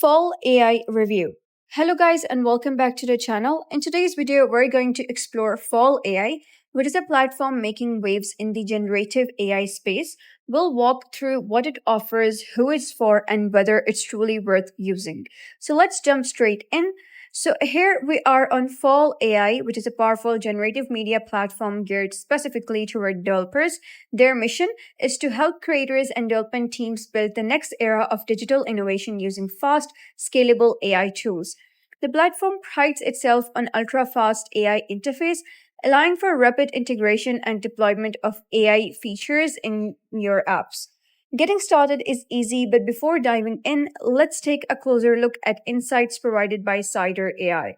Fal.ai review. Hello guys and welcome back to the channel. In today's video, we're going to explore Fal.ai, which is a platform making waves in the generative AI space. We'll walk through what it offers, who it's for, and whether it's truly worth using. So let's jump straight in. So here we are on Fal.ai, which is a powerful generative media platform geared specifically toward developers. Their mission is to help creators and development teams build the next era of digital innovation using fast, scalable AI tools. The platform prides itself on ultra-fast AI interface, allowing for rapid integration and deployment of AI features in your apps. Getting started is easy, but before diving in, let's take a closer look at insights provided by Cider AI.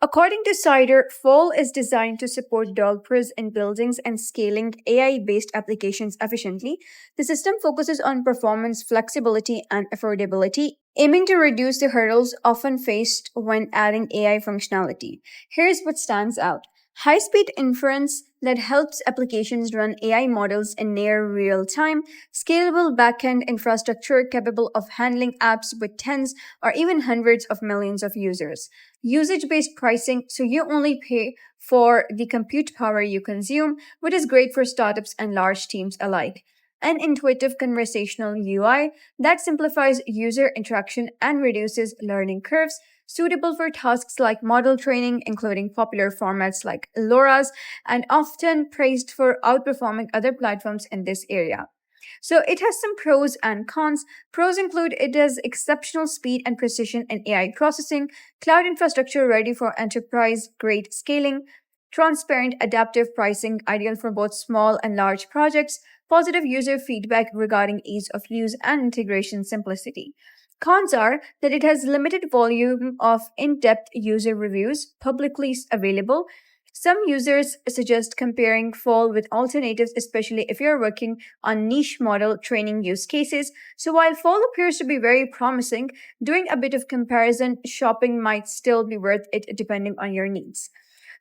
According to Cider, Fall is designed to support developers in building and scaling AI based applications efficiently. The system focuses on performance, flexibility, and affordability, aiming to reduce the hurdles often faced when adding AI functionality. Here's what stands out: high speed inference that helps applications run AI models in near real time, scalable backend infrastructure capable of handling apps with tens or even hundreds of millions of users, usage based pricing so you only pay for the compute power you consume, which is great for startups and large teams alike. An intuitive conversational UI that simplifies user interaction and reduces learning curves, suitable for tasks like model training, including popular formats like LoRa's, and often praised for outperforming other platforms in this area. So it has some pros and cons. Pros include it has exceptional speed and precision in AI processing, cloud infrastructure ready for enterprise grade scaling, transparent adaptive pricing ideal for both small and large projects, positive user feedback regarding ease of use and integration simplicity. Cons are that it has limited volume of in-depth user reviews publicly available. Some users suggest comparing Fall with alternatives, especially if you're working on niche model training use cases. So while Fall appears to be very promising, doing a bit of comparison shopping might still be worth it depending on your needs.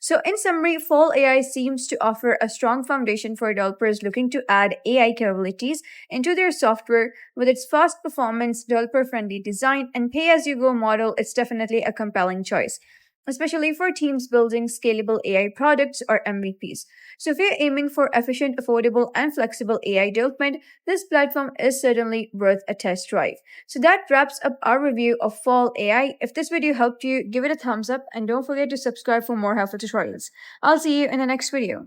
So, in summary, Fall AI seems to offer a strong foundation for developers looking to add AI capabilities into their software. With its fast performance, developer friendly design, and pay as you go model, it's definitely a compelling choice, especially for teams building scalable AI products or MVPs. So, if you're aiming for efficient, affordable, and flexible AI development, this platform is certainly worth a test drive. So, that wraps up our review of Fall AI. If this video helped you, give it a thumbs up and don't forget to subscribe for more helpful tutorials. I'll see you in the next video.